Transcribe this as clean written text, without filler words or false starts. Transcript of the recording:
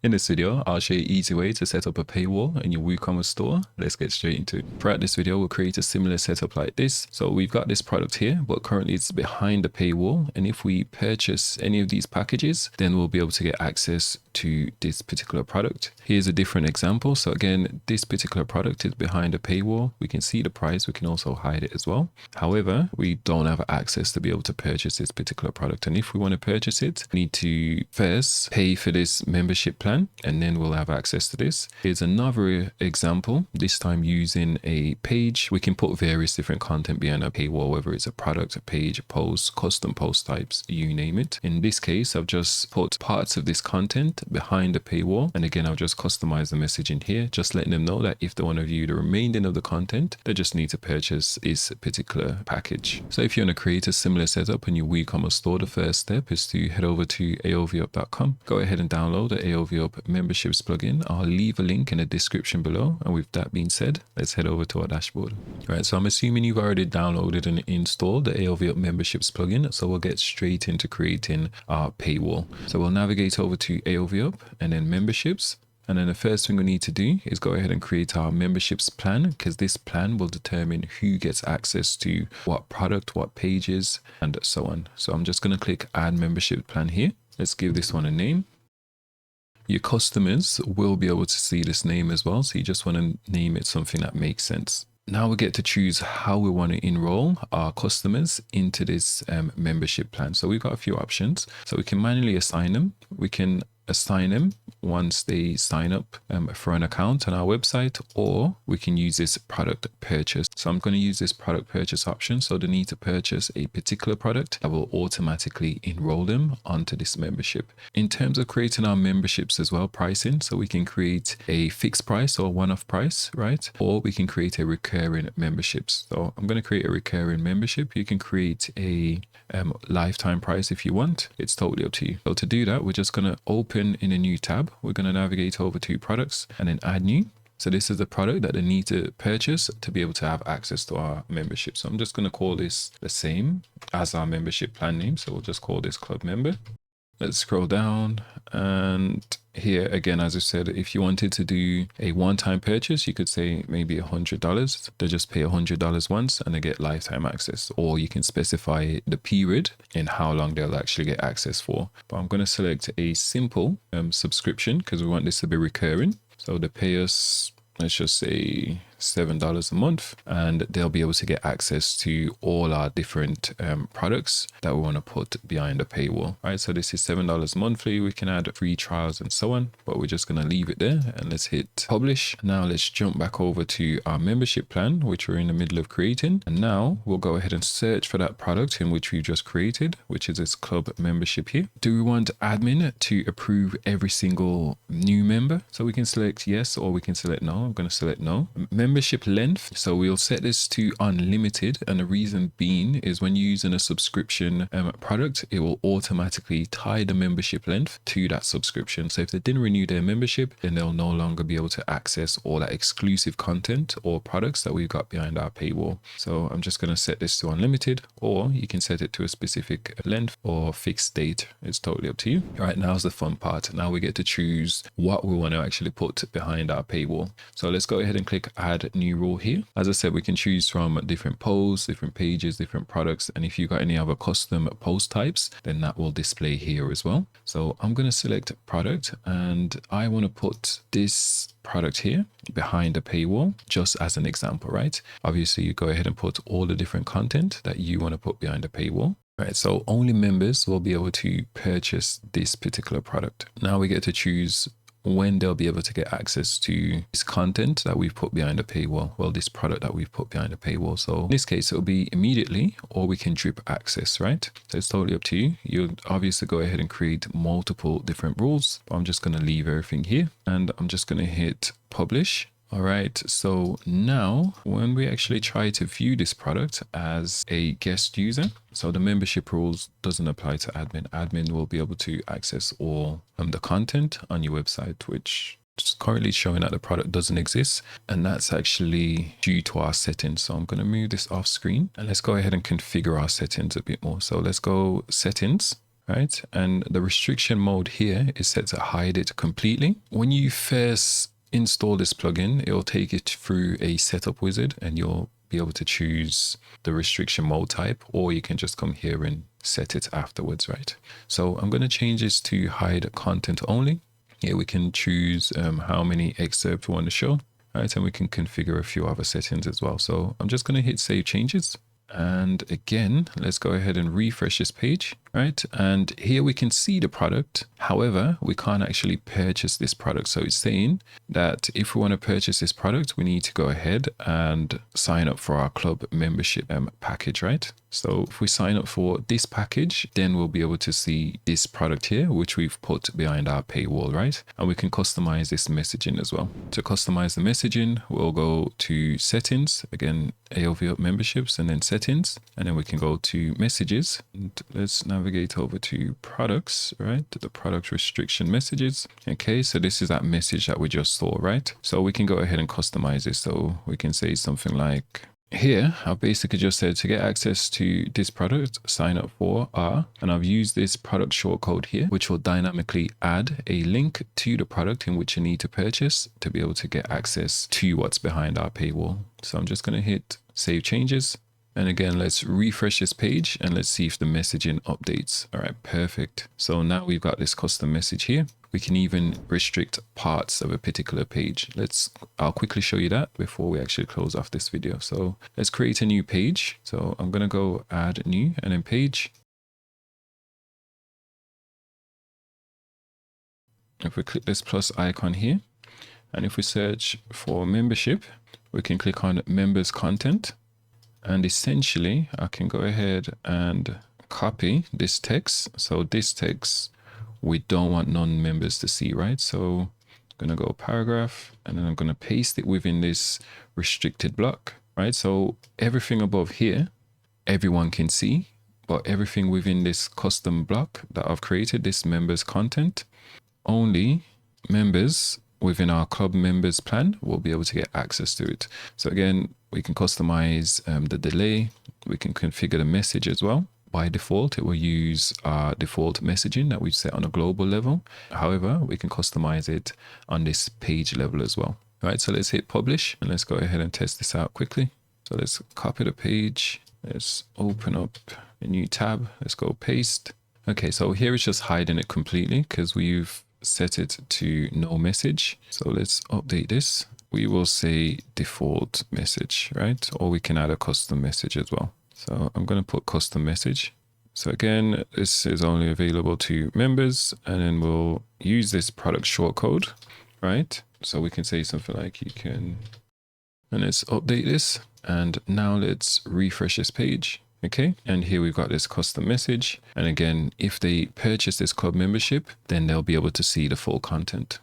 In this video, I'll show you an easy way to set up a paywall in your WooCommerce store. Let's get straight into it. Throughout this video, we'll create a similar setup like this. So we've got this product here, but currently it's behind the paywall. And if we purchase any of these packages, then we'll be able to get access to this particular product. Here's a different example. So again, this particular product is behind a paywall. We can see the price. We can also hide it as well. However, we don't have access to be able to purchase this particular product. And if we want to purchase it, we need to first pay for this membership plan, and then we'll have access to this. Here's another example, this time using a page. We can put various different content behind a paywall, whether it's a product, a page, a post, custom post types, you name it. In this case, I've just put parts of this content behind the paywall. And again, I'll just customize the message in here, just letting them know that if they want to view the remaining of the content, they just need to purchase this particular package. So if you want to create a similar setup in your WooCommerce store, the first step is to head over to aoveup.com. Go ahead and download the AOVUp memberships plugin. I'll leave a link in the description below. And with that being said, let's head over to our dashboard. All right, so I'm assuming you've already downloaded and installed the AOVUp memberships plugin. So we'll get straight into creating our paywall. So we'll navigate over to AOVUp and then memberships. And then the first thing we need to do is go ahead and create our memberships plan, because this plan will determine who gets access to what product, what pages, and so on. So I'm just going to click add membership plan here. Let's give this one a name. Your customers will be able to see this name as well. So you just want to name it something that makes sense. Now we get to choose how we want to enroll our customers into this membership plan. So we've got a few options. So we can manually assign them. We can assign them once they sign up for an account on our website, or we can use this product purchase. So I'm going to use this product purchase option. So they need to purchase a particular product that will automatically enroll them onto this membership. In terms of creating our memberships as well, pricing, so we can create a fixed price or one-off price, right? Or we can create a recurring memberships. So I'm going to create a recurring membership. You can create a lifetime price if you want. It's totally up to you. So to do that, we're just going to open in a new tab. We're going to navigate over to products and then add new. So this is the product that they need to purchase to be able to have access to our membership. So I'm just going to call this the same as our membership plan name. So we'll just call this club member. Let's scroll down, and here again, as I said, if you wanted to do a one-time purchase, you could say maybe $100. They just pay $100 once and they get lifetime access, or you can specify the period and how long they'll actually get access for. But I'm going to select a simple subscription because we want this to be recurring. So they pay us, let's just say $7 a month, and they'll be able to get access to all our different products that we want to put behind the paywall. All right, so this is $7 monthly. We can add free trials and so on, but we're just going to leave it there, and let's hit publish. Now let's jump back over to our membership plan, which we're in the middle of creating. And now we'll go ahead and search for that product in which we just created, which is this club membership here. Do we want admin to approve every single new member? So we can select yes, or we can select no. I'm going to select no. Membership length, so we'll set this to unlimited, and the reason being is when you're using a subscription product, it will automatically tie the membership length to that subscription. So if they didn't renew their membership, then they'll no longer be able to access all that exclusive content or products that we've got behind our paywall. So I'm just going to set this to unlimited, or you can set it to a specific length or fixed date. It's totally up to you. All right, now's the fun part. Now we get to choose what we want to actually put behind our paywall. So let's go ahead and click add new rule here. As I said, we can choose from different posts, different pages, different products, and if you got any other custom post types, then that will display here as well. So I'm going to select product, and I want to put this product here behind the paywall just as an example, right? Obviously you go ahead and put all the different content that you want to put behind the paywall. Right, so only members will be able to purchase this particular product. Now we get to choose when they'll be able to get access to this content that we've put behind the paywall. Well, this product that we've put behind the paywall. So in this case, it'll be immediately, or we can drip access, right? So it's totally up to you. You'll obviously go ahead and create multiple different rules, but I'm just going to leave everything here, and I'm just going to hit publish. All right, so now when we actually try to view this product as a guest user, so the membership rules doesn't apply to admin. Admin will be able to access all the content on your website, which is currently showing that the product doesn't exist. And that's actually due to our settings. So I'm going to move this off screen, and let's go ahead and configure our settings a bit more. So let's go settings. right? And the restriction mode here is set to hide it completely. When you first install this plugin, it will take it through a setup wizard and you'll be able to choose the restriction mode type, or you can just come here and set it afterwards, right? So I'm going to change this to hide content only. Here we can choose how many excerpts we want to show, right? And we can configure a few other settings as well. So I'm just going to hit save changes. And again, let's go ahead and refresh this page, right? And here we can see the product. However, we can't actually purchase this product. So it's saying that if we want to purchase this product, we need to go ahead and sign up for our club membership package, right? So if we sign up for this package, then we'll be able to see this product here, which we've put behind our paywall, right? And we can customize this messaging as well. To customize the messaging, we'll go to settings, again, AOV up memberships, and then settings, and then we can go to messages. And let's navigate over to products, right? The product restriction messages. Okay, so this is that message that we just saw, right? So we can go ahead and customize this. So we can say something like, here, I've basically just said to get access to this product, sign up for R, and I've used this product shortcode here, which will dynamically add a link to the product in which you need to purchase to be able to get access to what's behind our paywall. So I'm just going to hit save changes. And again, let's refresh this page and let's see if the messaging updates. All right, perfect. So now we've got this custom message here. We can even restrict parts of a particular page. I'll quickly show you that before we actually close off this video. So let's create a new page. So I'm going to go add new and then page. If we click this plus icon here, and if we search for membership, we can click on members content. And essentially I can go ahead and copy this text. So this text, we don't want non-members to see, right? So I'm going to go paragraph and then I'm going to paste it within this restricted block, right? So everything above here, everyone can see, but everything within this custom block that I've created, this members content, only members within our club members plan will be able to get access to it. So again, we can customize the delay. We can configure the message as well. By default, it will use our default messaging that we've set on a global level. However, we can customize it on this page level as well. All right, so let's hit publish and let's go ahead and test this out quickly. So let's copy the page. Let's open up a new tab. Let's go paste. Okay, so here it's just hiding it completely because we've set it to no message. So let's update this. We will say default message, right? Or we can add a custom message as well. So I'm going to put custom message. So again, this is only available to members, and then we'll use this product shortcode, right? So we can say something like you can, and let's update this. And now let's refresh this page. Okay, and here we've got this custom message. And again, if they purchase this club membership, then they'll be able to see the full content.